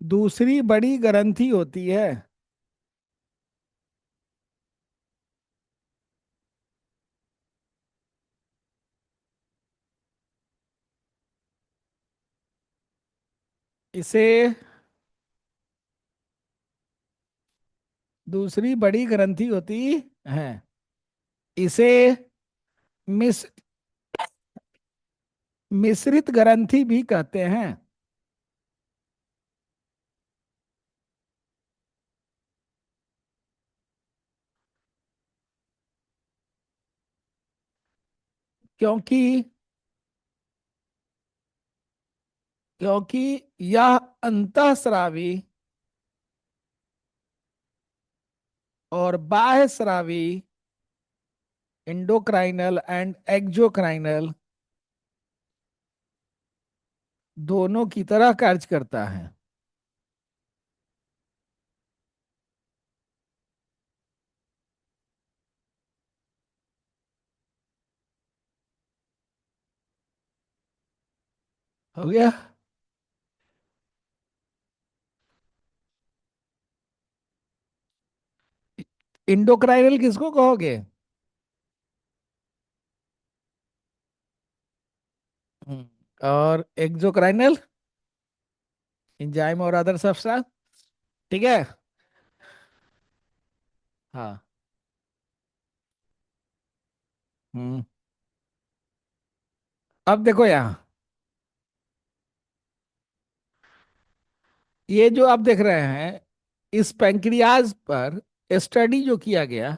दूसरी बड़ी ग्रंथि होती है। इसे दूसरी बड़ी ग्रंथि होती है। इसे मिस मिश्रित ग्रंथि भी कहते हैं। क्योंकि क्योंकि यह अंतःस्रावी और बाह्य स्रावी, इंडोक्राइनल एंड एक्सोक्राइनल, दोनों की तरह कार्य करता है। हो गया। इंडोक्राइनल किसको कहोगे? हम्म, और एक्सोक्राइनल एंजाइम और अदर सब्सटेंस। ठीक है। हाँ। हम्म। अब देखो यहाँ, ये जो आप देख रहे हैं, इस पैंक्रियाज पर स्टडी जो किया गया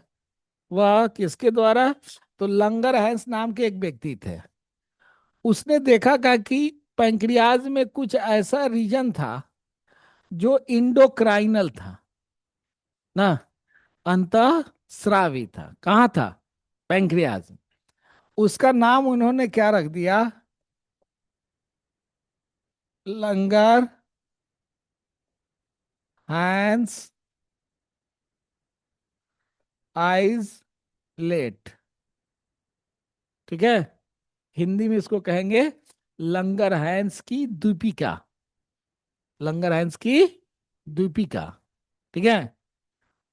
वह किसके द्वारा? तो लंगर हैंस नाम के एक व्यक्ति थे। उसने देखा का कि पैंक्रियाज में कुछ ऐसा रीजन था जो इंडोक्राइनल था ना, अंतःस्रावी था। कहाँ था? पैंक्रियाज में। उसका नाम उन्होंने क्या रख दिया? लंगर हैंस आइज लेट। ठीक है। हिंदी में इसको कहेंगे लंगर हैंस की दीपिका। लंगर हैंस की दीपिका। ठीक है।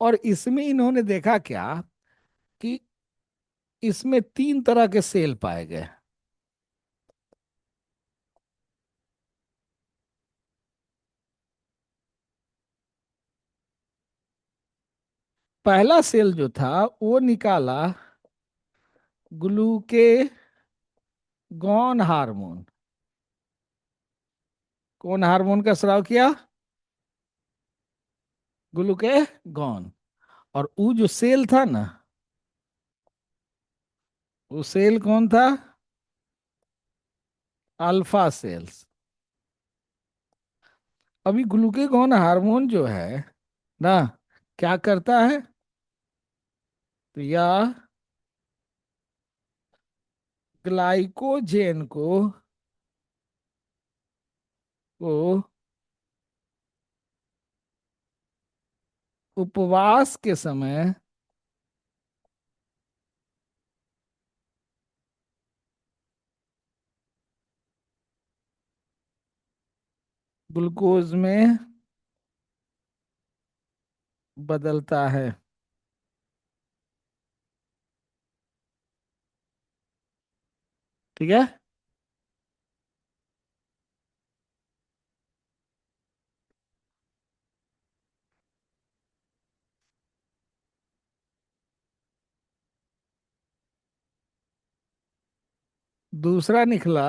और इसमें इन्होंने देखा क्या कि इसमें तीन तरह के सेल पाए गए। पहला सेल जो था वो निकाला ग्लूकेगॉन हार्मोन। कौन हार्मोन का स्राव किया? ग्लूकेगॉन। और वो जो सेल था ना, वो सेल कौन था? Alpha cells. अभी ग्लूकेगॉन हार्मोन जो है ना, क्या करता है? तो यह ग्लाइकोजेन को उपवास के समय ग्लूकोज में बदलता है। ठीक है। दूसरा निकला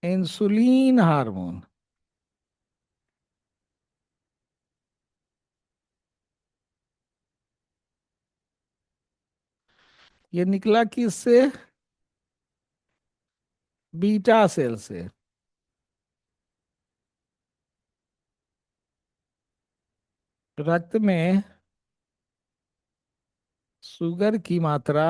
इंसुलिन हार्मोन। ये निकला किससे? बीटा सेल से। रक्त में शुगर की मात्रा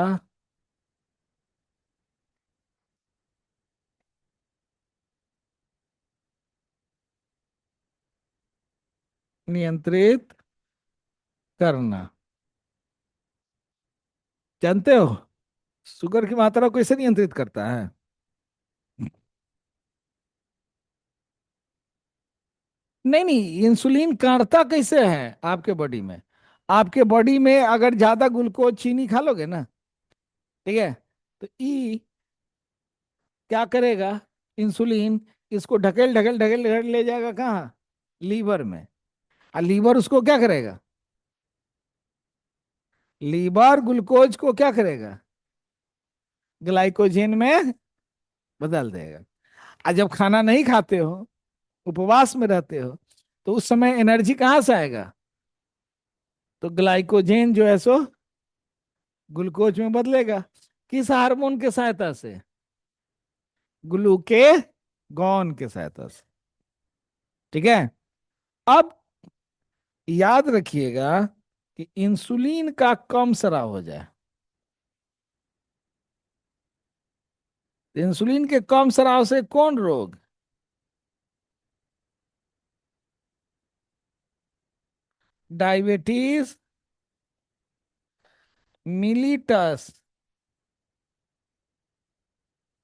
नियंत्रित करना। जानते हो शुगर की मात्रा को कैसे नियंत्रित करता है? नहीं नहीं, इंसुलिन काढ़ता कैसे है आपके बॉडी में? आपके बॉडी में अगर ज्यादा ग्लूकोज चीनी खा लोगे ना, ठीक है, तो ई क्या करेगा, इंसुलिन इसको ढकेल ढकेल ढकेल ढकेल ले जाएगा कहाँ, लीवर में। और लीवर उसको क्या करेगा, लीवर ग्लूकोज को क्या करेगा, ग्लाइकोजन में बदल देगा। और जब खाना नहीं खाते हो, उपवास में रहते हो, तो उस समय एनर्जी कहाँ से आएगा, तो ग्लाइकोजन जो है सो ग्लूकोज में बदलेगा। किस हार्मोन के सहायता से, ग्लूकेगॉन के सहायता से। ठीक है। अब याद रखिएगा कि इंसुलिन का कम स्राव हो जाए, इंसुलिन के कम स्राव से कौन रोग, डायबिटीज मिलिटस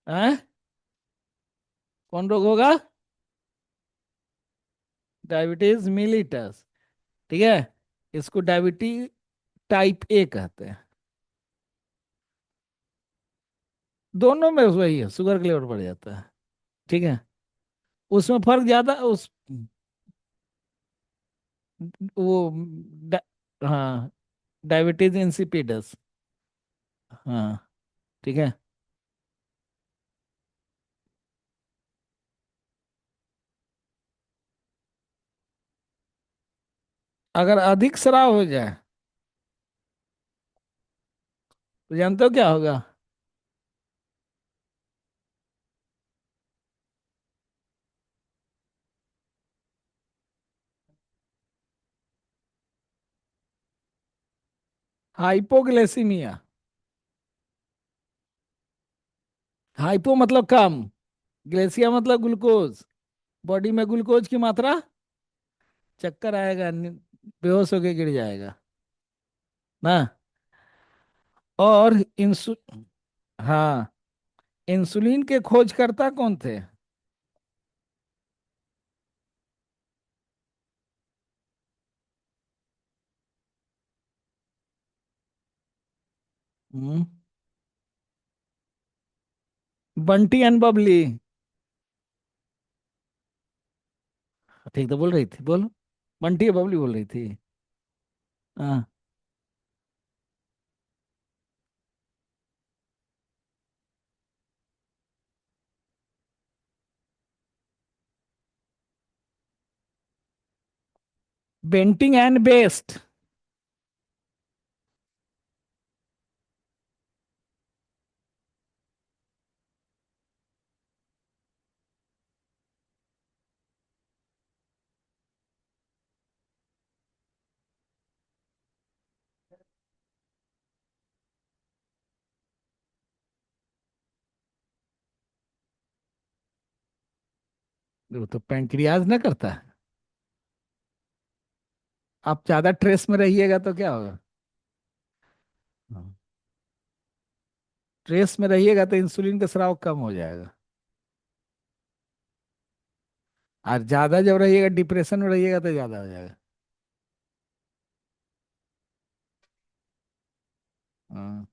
है, कौन रोग होगा, डायबिटीज मिलिटस। ठीक है, इसको डायबिटीज टाइप ए कहते हैं। दोनों में वही है, शुगर के लेवल बढ़ जाता है। ठीक है, उसमें फर्क ज्यादा उस वो हाँ, डायबिटीज इंसिपिडस। हाँ। ठीक है। अगर अधिक शराब हो जाए तो जानते हो क्या होगा, हाइपोग्लाइसीमिया। हाइपो मतलब कम, ग्लेसिया मतलब ग्लूकोज, बॉडी में ग्लूकोज की मात्रा, चक्कर आएगा, बेहोश होके गिर जाएगा ना। और इंसु हाँ, इंसुलिन के खोजकर्ता कौन थे, हम्म, बंटी एंड बबली। ठीक तो बोल रही थी, बोलो, बंटी या बबली बोल रही थी। हाँ, बेंटिंग एंड बेस्ट। वो तो पेंक्रियाज ना करता है। आप ज्यादा ट्रेस में रहिएगा तो क्या होगा, हाँ, ट्रेस में रहिएगा तो इंसुलिन का स्राव कम हो जाएगा। और ज्यादा जब रहिएगा, डिप्रेशन में रहिएगा तो ज्यादा हो जाएगा। हाँ।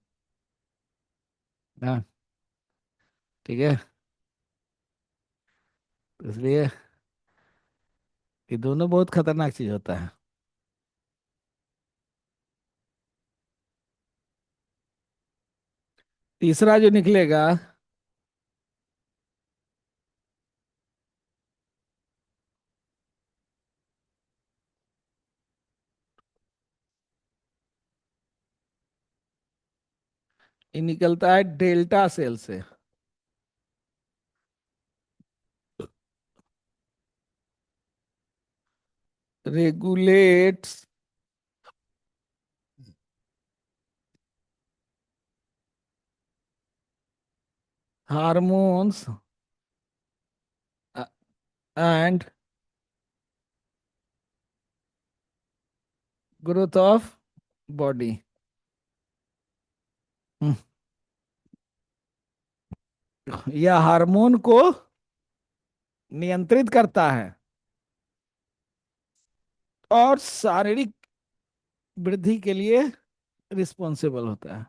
हाँ, ठीक है। तो इसलिए ये दोनों बहुत खतरनाक चीज होता है। तीसरा जो निकलेगा, ये निकलता है डेल्टा सेल से। Regulates hormones and growth of body. यह हार्मोन को नियंत्रित करता है। और शारीरिक वृद्धि के लिए रिस्पॉन्सिबल होता है।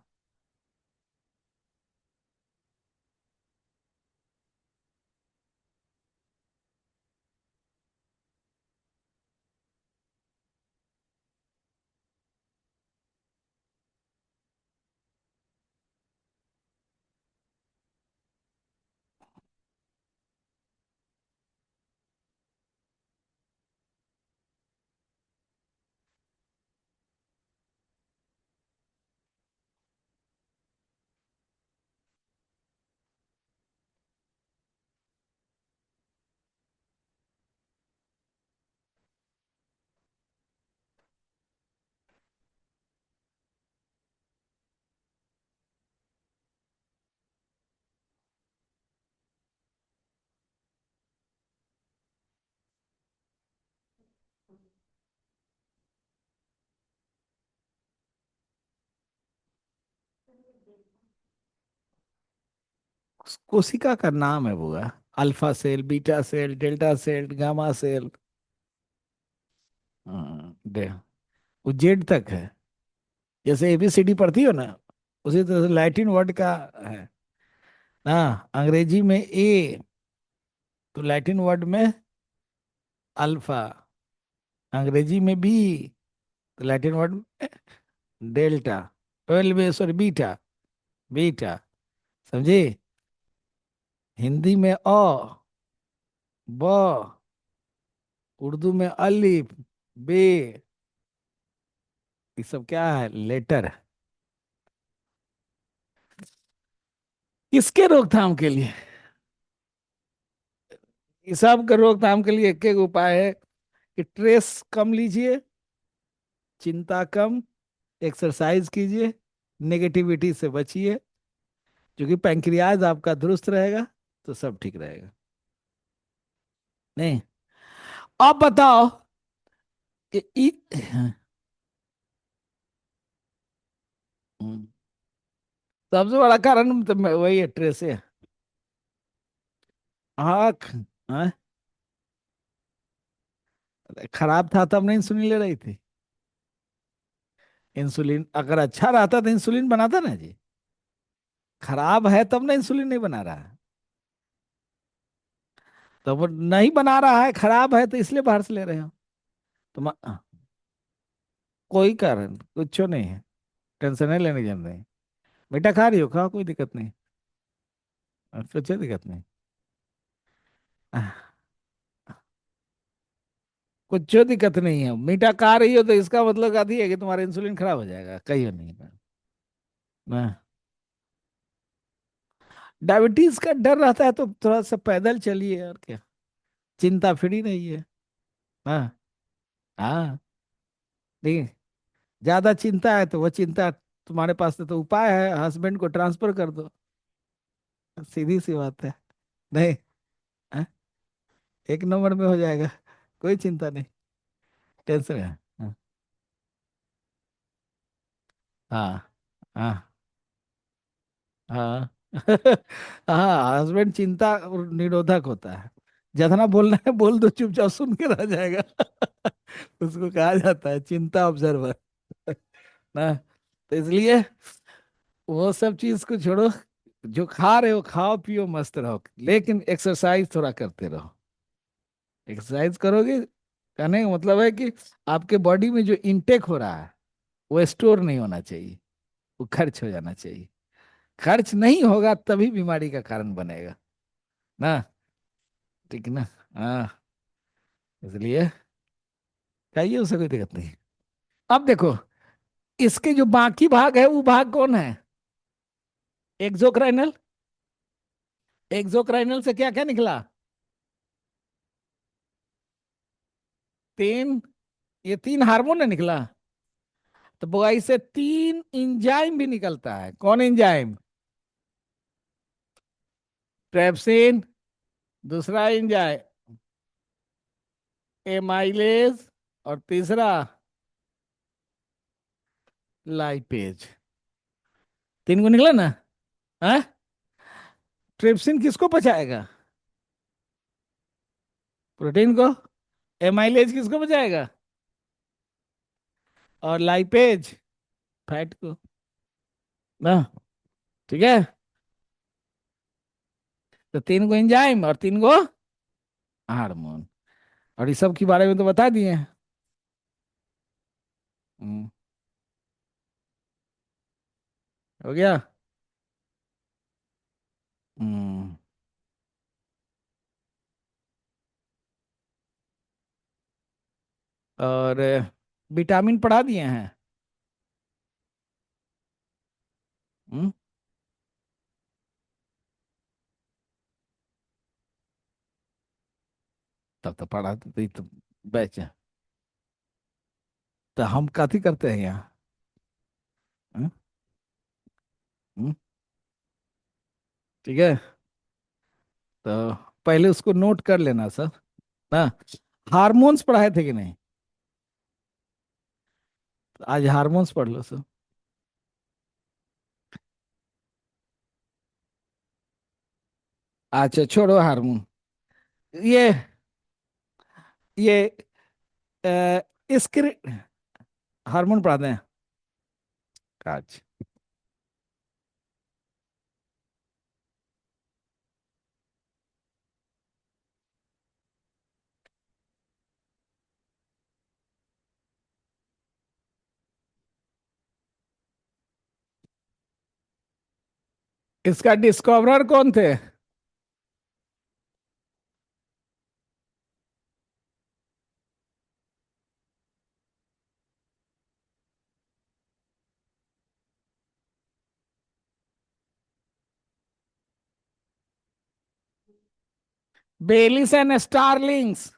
उस कोशिका का नाम है वो है, alpha cell, beta cell, delta cell, gamma cell. दे वो जेड तक है। जैसे एबीसीडी पढ़ती हो ना, उसी तरह से लैटिन वर्ड का है ना। अंग्रेजी में ए, तो लैटिन वर्ड में अल्फा। अंग्रेजी में बी, तो लैटिन वर्ड में डेल्टा। में सॉरी, बीटा। बीटा, समझे। हिंदी में अ, ब, उर्दू में अलिफ, बे, ये सब क्या है, लेटर। किसके रोकथाम के लिए? इस सब के रोकथाम के लिए एक एक उपाय है कि स्ट्रेस कम लीजिए, चिंता कम, एक्सरसाइज कीजिए, नेगेटिविटी से बचिए, क्योंकि पैंक्रियाज आपका दुरुस्त रहेगा तो सब ठीक रहेगा। नहीं, अब बताओ कि हम्म, सबसे बड़ा कारण तो वही है, स्ट्रेस है। आँख, हाँ, खराब था तब नहीं इंसुलिन ले रही थी। इंसुलिन अगर अच्छा रहता तो इंसुलिन बनाता ना जी। खराब है तब ना इंसुलिन नहीं बना रहा है। तो वो नहीं बना रहा है, खराब है तो इसलिए बाहर से ले रहे हो। तो कोई कारण कुछ नहीं है, टेंशन नहीं लेने जम नहीं। मीठा खा रही हो, खाओ, कोई दिक्कत नहीं। कुछ दिक्कत नहीं। आह, कुछ दिक्कत नहीं है, मीठा खा रही हो तो इसका मतलब आती है कि तुम्हारा इंसुलिन खराब हो जाएगा, कहीं नहीं ना। डायबिटीज का डर रहता है तो थोड़ा सा पैदल चलिए, और क्या, चिंता फ्री नहीं है। हाँ। हाँ, नहीं, ज्यादा चिंता है तो वो चिंता तुम्हारे पास तो उपाय है, हस्बैंड को ट्रांसफर कर दो। सीधी सी बात है। नहीं, हाँ, एक नंबर में हो जाएगा, कोई चिंता नहीं, टेंशन है। हाँ। हाँ। हाँ। हाँ। हाँ, हस्बैंड चिंता और निरोधक होता है। जितना बोलना है बोल दो, चुपचाप सुन के रह जाएगा। उसको कहा जाता है चिंता ऑब्जर्वर। ना, तो इसलिए वो सब चीज को छोड़ो, जो खा रहे हो खाओ पियो मस्त रहो, लेकिन एक्सरसाइज थोड़ा करते रहो। एक्सरसाइज करोगे, कहने का मतलब है कि आपके बॉडी में जो इनटेक हो रहा है वो स्टोर नहीं होना चाहिए, वो खर्च हो जाना चाहिए। खर्च नहीं होगा तभी बीमारी का कारण बनेगा ना। ठीक ना। हाँ, इसलिए चाहिए, उसे कोई दिक्कत नहीं। अब देखो, इसके जो बाकी भाग है वो भाग कौन है? एक्सोक्राइनल। एक्सोक्राइनल से क्या क्या निकला? तीन, ये तीन हार्मोन है निकला। तो बुआई से तीन इंजाइम भी निकलता है। कौन इंजाइम? ट्रेप्सिन, दूसरा इंजाइम एमाइलेज, और तीसरा लाइपेज। तीन को निकला ना। हाँ, ट्रिप्सिन किसको पचाएगा? प्रोटीन को। एमाइलेज किसको पचाएगा? और लाइपेज फैट को ना। ठीक है। तो तीन को एंजाइम और तीन को हार्मोन। और इस सब के बारे में तो बता दिए हैं। हम्म, हो गया। हम्म। और विटामिन पढ़ा दिए हैं। हम्म। तब तो पढ़ा तो, ये तो बैच है। तो हम कथी करते हैं यहाँ। हम्म, हम्म, ठीक है। तो पहले उसको नोट कर लेना सर ना। हार्मोन्स पढ़ाए थे कि नहीं। तो आज हार्मोन्स पढ़ लो सर। अच्छा छोड़ो हार्मोन। ये ये इसके हार्मोन पढ़ाते हैं आज। इसका डिस्कवरर कौन थे। Bayliss and Starlings.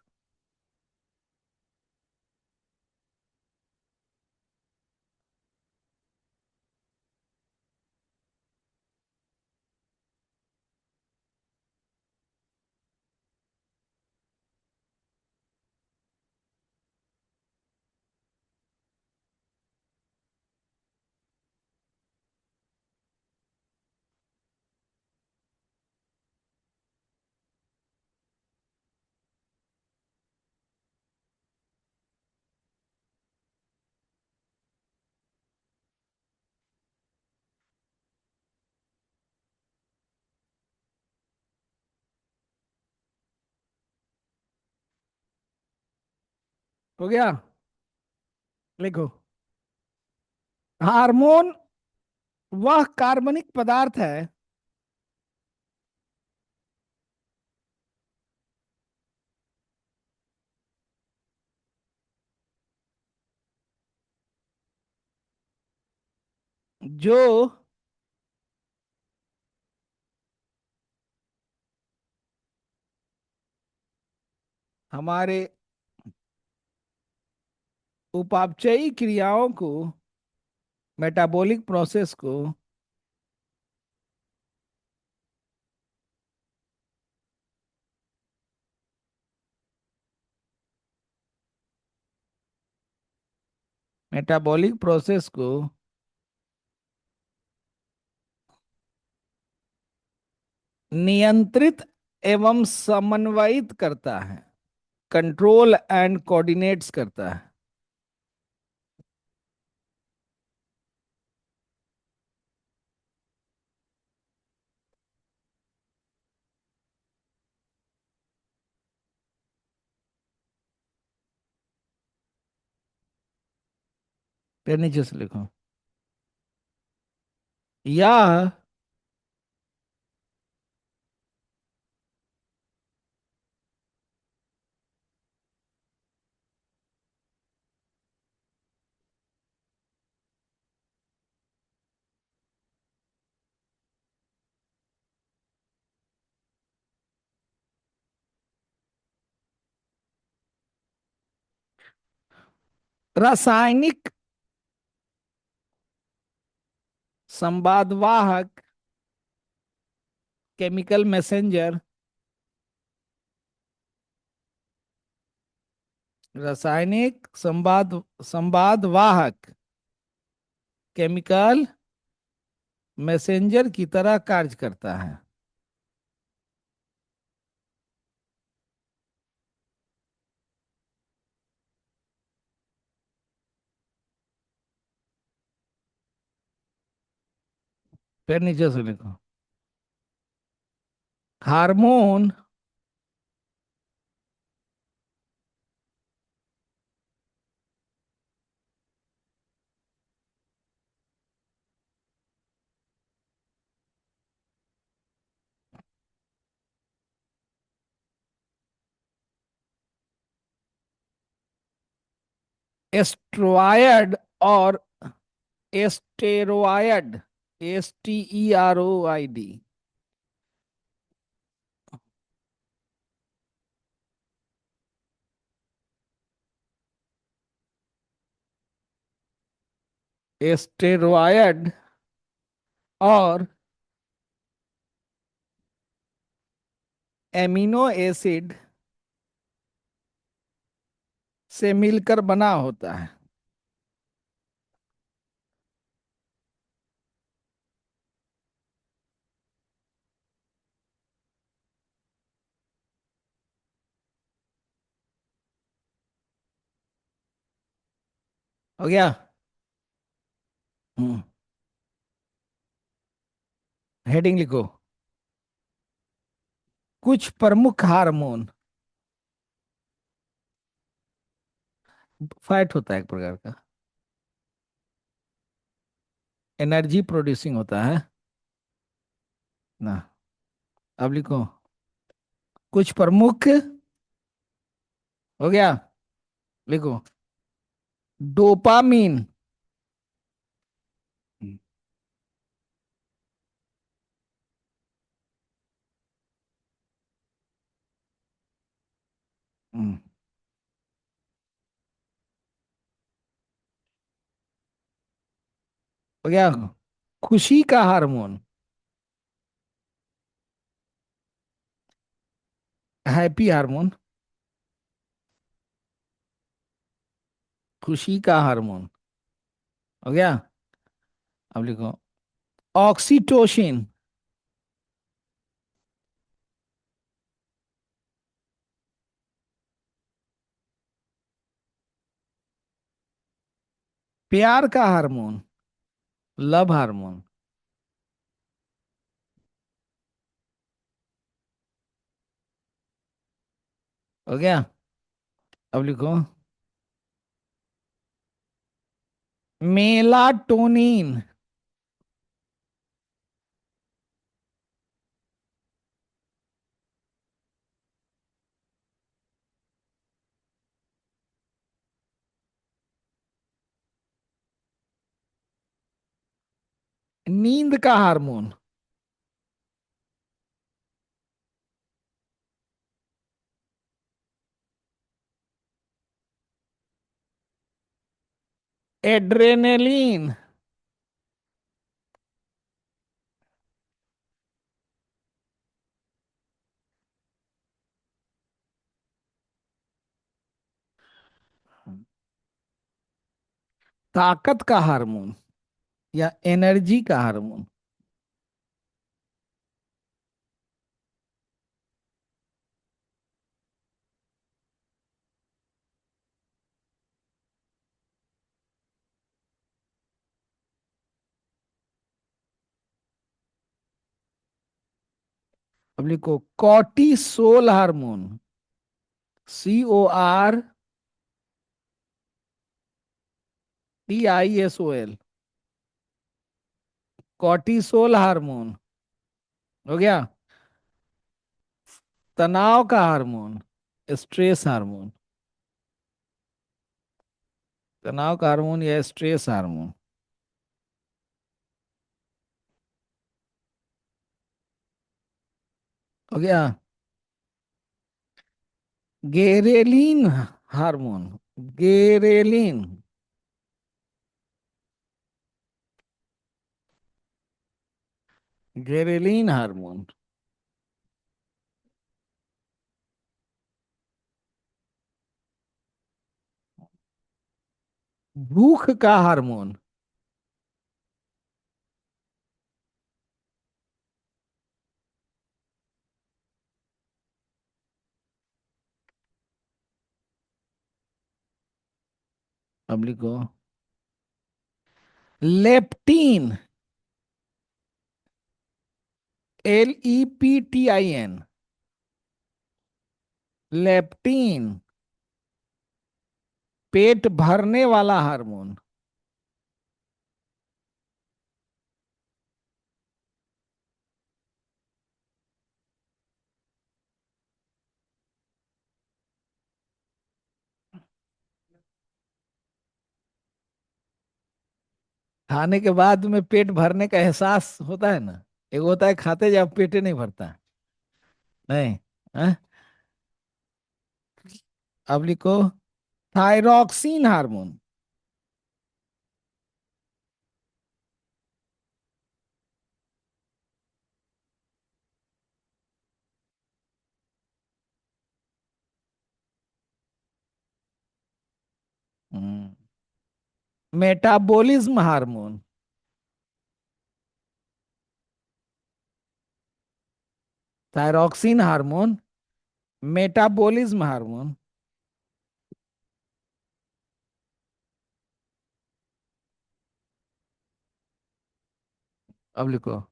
हो गया। लिखो। हार्मोन वह कार्बनिक पदार्थ है जो हमारे उपापचयी क्रियाओं को, मेटाबॉलिक प्रोसेस को मेटाबॉलिक प्रोसेस को नियंत्रित एवं समन्वयित करता है, कंट्रोल एंड कोऑर्डिनेट्स करता है। फिर नीचे से लिखो। यह रासायनिक संवादवाहक, केमिकल मैसेंजर, रासायनिक संवादवाहक, केमिकल मैसेंजर की तरह कार्य करता है। फिर नीचे से लिखो। हार्मोन। एस्ट्रॉयड और एस्टेरॉयड। STEROID। एस्टेरॉयड और एमिनो एसिड से मिलकर बना होता है। हो गया। हम्म। हेडिंग लिखो। कुछ प्रमुख हार्मोन। फैट होता है एक प्रकार का। एनर्जी प्रोड्यूसिंग होता है ना। अब लिखो। कुछ प्रमुख। हो गया। लिखो। डोपामीन। हम्म। हम्म। हो गया। खुशी का हार्मोन। Happy hormone. खुशी का हार्मोन। हो गया। अब लिखो। ऑक्सीटोसिन। प्यार का हार्मोन। Love hormone. हो गया। अब लिखो। मेलाटोनिन। नींद का हार्मोन। एड्रेनलिन। ताकत का हार्मोन या एनर्जी का हार्मोन। अब लिखो। Cortisol hormone. CORTISOL। Cortisol hormone. हो गया। तनाव का हार्मोन। Stress hormone. तनाव का हार्मोन या स्ट्रेस हार्मोन। हो गया। गेरेलिन हार्मोन। गेरेलिन। गेरेलिन हार्मोन। भूख का हार्मोन। अब लिखो। लेप्टीन। LEPTIN। लेप्टीन। पेट भरने वाला हार्मोन। खाने के बाद में पेट भरने का एहसास होता है ना। एक होता है खाते जब पेट ही नहीं भरता। नहीं। हाँ? अब लिखो। Thyroxine hormone. Hmm. Metabolism hormone. Thyroxine hormone. Metabolism hormone. अब लिखो।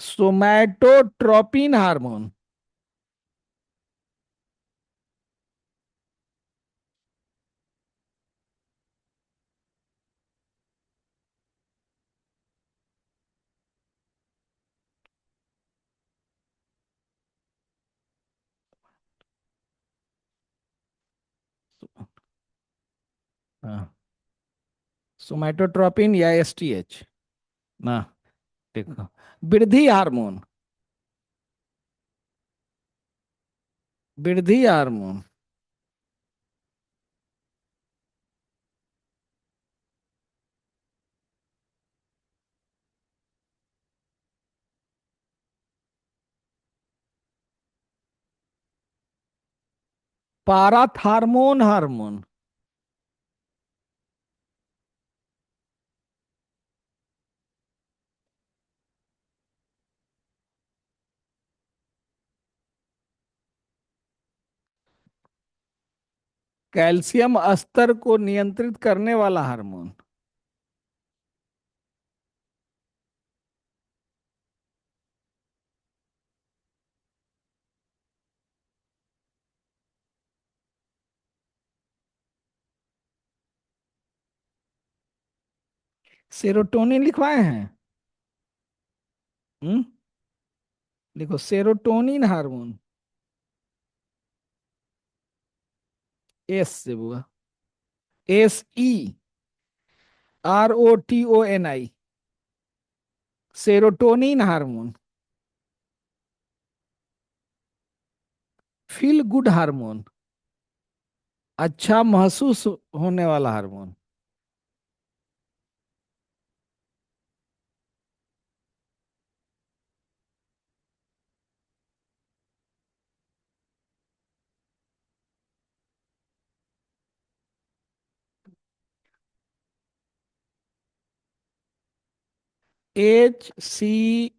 Somatotropin hormone. हाँ। सोमैटोट्रोपिन या STH ना। देखो। वृद्धि हार्मोन। वृद्धि हार्मोन। पाराथार्मोन हार्मोन। कैल्शियम स्तर को नियंत्रित करने वाला हार्मोन। सेरोटोनिन लिखवाए हैं। हम्म। देखो सेरोटोनिन हार्मोन। एस से बुआ। SEROTONI। Serotonin hormone. Feel good hormone. अच्छा महसूस होने वाला हार्मोन। HCG।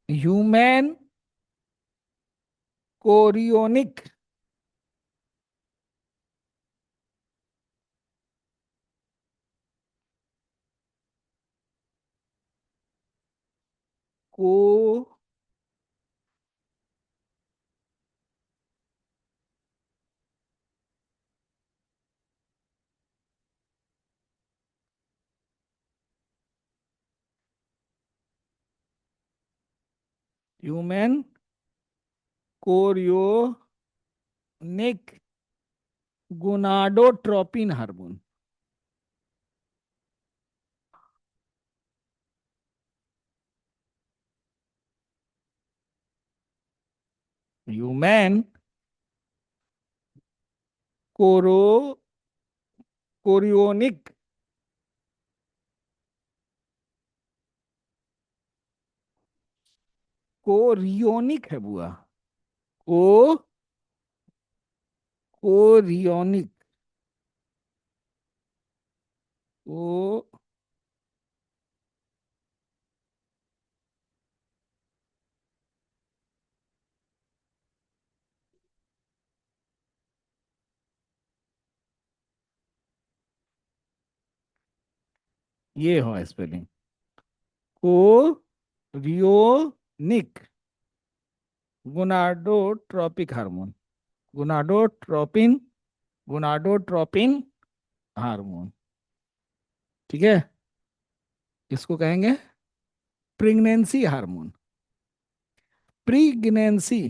Human chorionic. को human chorionic gonadotropin hormone. Human कोरो कोरियोनिक। कोरियोनिक है बुआ। को कोरियोनिक। ओ, ये हो spelling. Chorionic gonadotropic hormone. Gonadotropin, gonadotropin hormone. ठीक है, इसको कहेंगे प्रेगनेंसी हार्मोन। प्रेगनेंसी।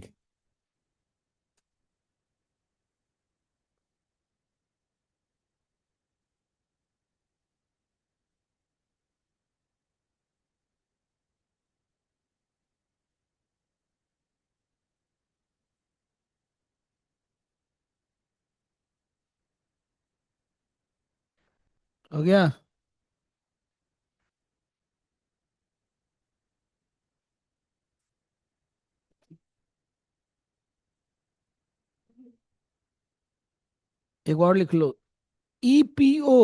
हो गया। एक और लिख लो, EPO.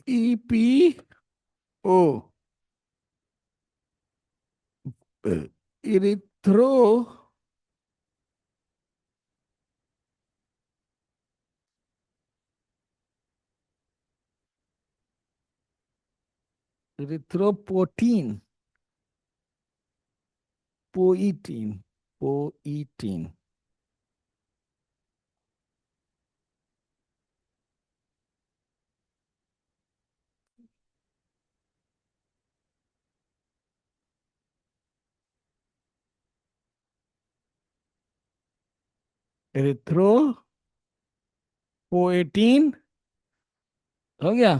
EPO, erythro, erythropoietin, poietin, poietin. Erythropoietin हो गया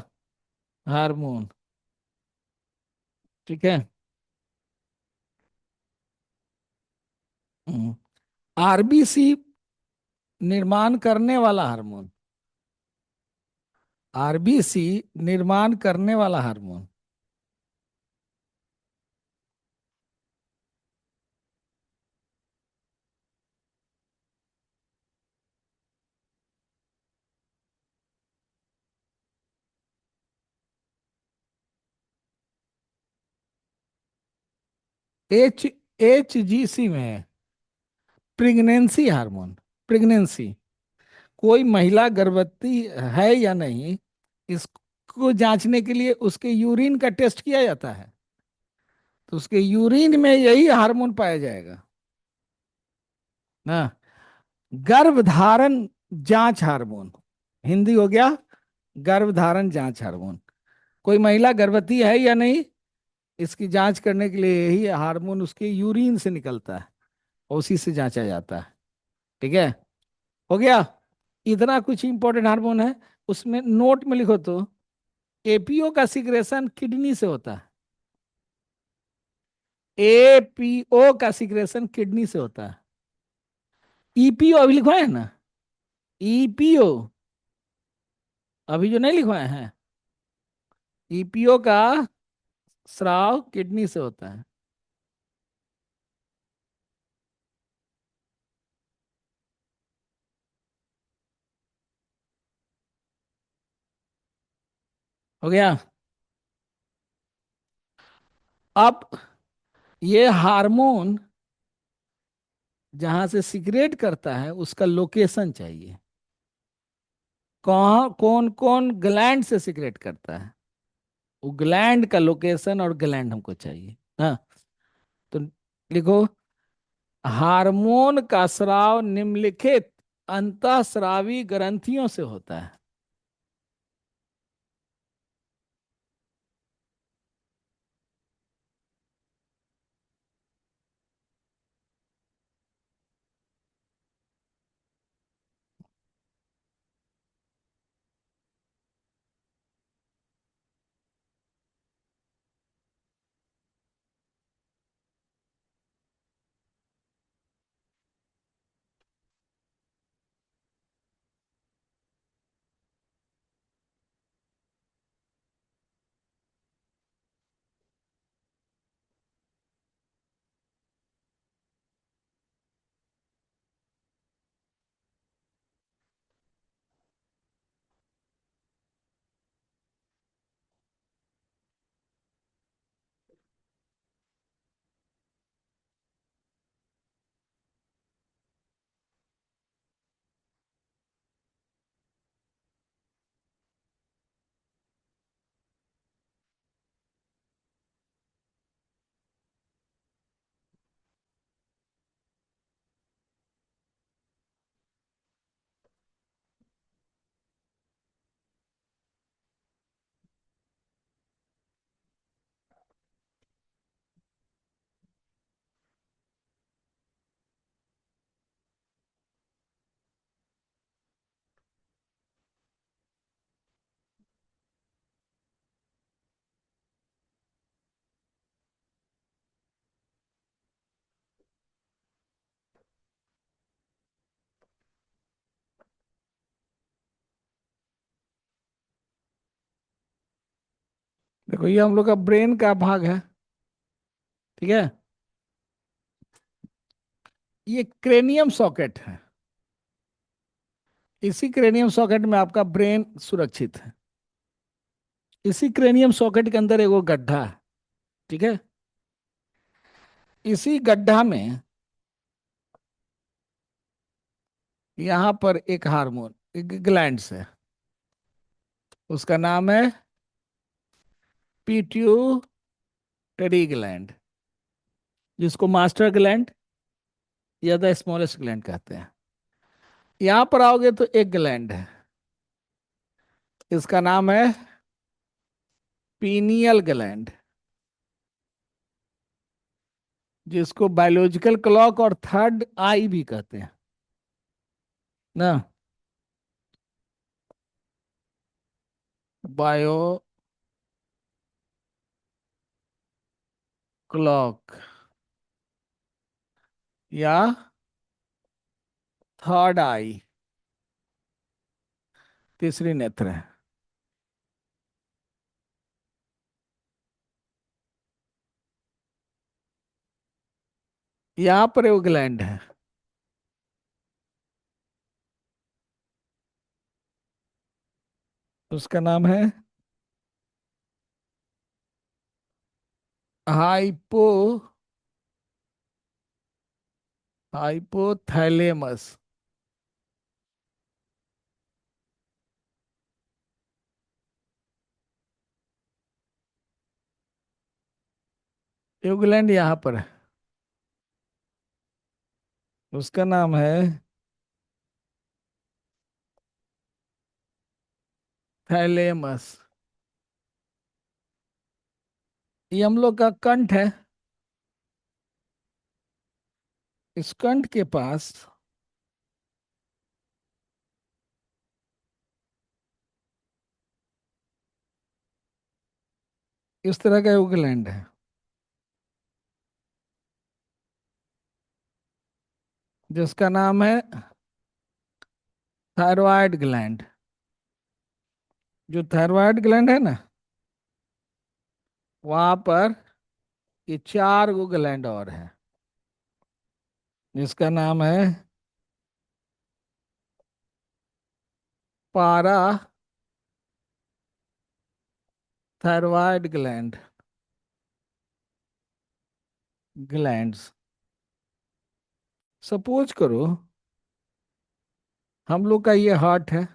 हार्मोन। ठीक है। आरबीसी निर्माण करने वाला हार्मोन। आरबीसी निर्माण करने वाला हार्मोन। एच एच जी सी में है, प्रेगनेंसी हार्मोन। प्रेगनेंसी, कोई महिला गर्भवती है या नहीं, इसको जांचने के लिए उसके यूरिन का टेस्ट किया जाता है। तो उसके यूरिन में यही हार्मोन पाया जाएगा ना। गर्भधारण जांच हार्मोन, हिंदी हो गया गर्भधारण जांच हार्मोन। कोई महिला गर्भवती है या नहीं, इसकी जांच करने के लिए यही हार्मोन उसके यूरिन से निकलता है और उसी से जांचा जाता है। ठीक है, हो गया। इतना कुछ इंपॉर्टेंट हार्मोन है। उसमें नोट में लिखो तो, एपीओ का सिक्रेशन किडनी से होता है। एपीओ का सिक्रेशन किडनी से होता है। ईपीओ अभी लिखवाए है ना, ईपीओ अभी जो नहीं लिखवाए हैं, ईपीओ का स्राव किडनी से होता है। हो गया। अब ये हार्मोन जहां से सिक्रेट करता है उसका लोकेशन चाहिए। कहाँ, कौन कौन ग्लैंड से सिक्रेट करता है, वो ग्लैंड का लोकेशन और ग्लैंड हमको चाहिए। हाँ, तो लिखो, हार्मोन का स्राव निम्नलिखित अंतःस्रावी ग्रंथियों से होता है। देखो ये हम लोग का ब्रेन का भाग है। ठीक है। ये क्रेनियम सॉकेट है। इसी क्रेनियम सॉकेट में आपका ब्रेन सुरक्षित है। इसी क्रेनियम सॉकेट के अंदर एक वो गड्ढा है। ठीक है। इसी गड्ढा में यहाँ पर एक हार्मोन, एक ग्लैंड है। उसका नाम है पिट्यूटरी ग्लैंड, जिसको मास्टर ग्लैंड या द स्मॉलेस्ट ग्लैंड कहते हैं। यहाँ पर आओगे तो एक ग्लैंड है। इसका नाम है पीनियल ग्लैंड, जिसको बायोलॉजिकल क्लॉक और थर्ड आई भी कहते हैं ना। बायो क्लॉक या थर्ड आई, तीसरी नेत्र है। यहाँ पर एक ग्लैंड है। उसका नाम है हाइपो हाइपोथैलेमस। एक ग्लैंड यहाँ पर है। उसका नाम है थैलेमस। ये हम लोग का कंठ है। इस कंठ के पास इस तरह का एक ग्लैंड है, जिसका नाम है थायरॉयड ग्लैंड। जो थायरॉयड ग्लैंड है ना, वहां पर ये चार गो ग्लैंड और है, जिसका नाम है पारा थायरॉयड ग्लैंड्स। सपोज करो हम लोग का ये हार्ट है।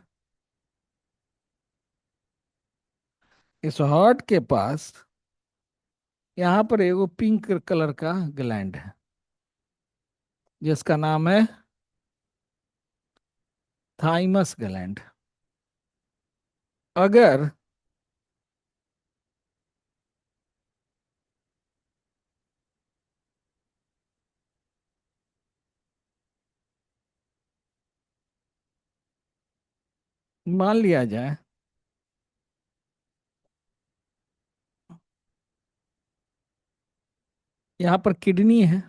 इस हार्ट के पास यहाँ पर एगो पिंक कलर का ग्लैंड है, जिसका नाम है थाइमस ग्लैंड। अगर मान लिया जाए यहाँ पर किडनी है,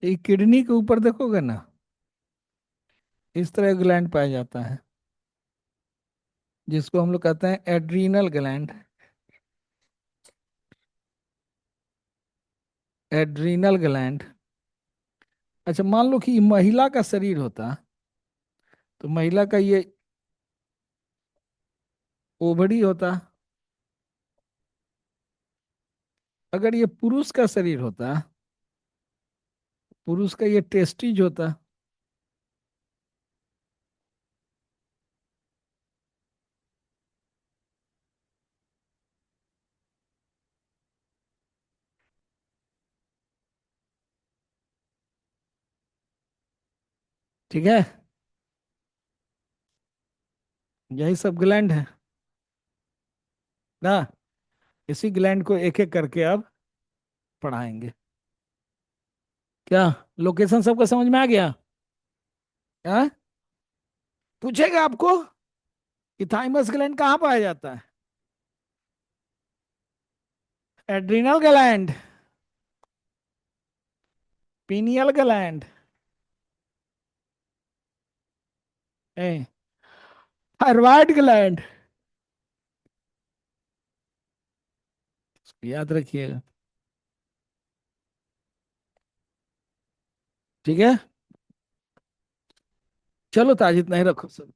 ये किडनी के ऊपर देखोगे ना, इस तरह ग्लैंड पाया जाता है, जिसको हम लोग कहते हैं एड्रीनल ग्लैंड। Adrenal gland. अच्छा मान लो कि महिला का शरीर होता, तो महिला का ये ओवरी होता। अगर ये पुरुष का शरीर होता, पुरुष का ये टेस्टिज होता। ठीक है। यही सब ग्लैंड है ना। इसी ग्लैंड को एक एक करके अब पढ़ाएंगे। क्या लोकेशन सबका समझ में आ गया? हाँ, पूछेगा आपको कि थाइमस ग्लैंड कहाँ पाया जाता है। Adrenal gland, pineal gland, thyroid gland. याद रखिएगा। ठीक है। चलो ताज, इतना ही रखो सब।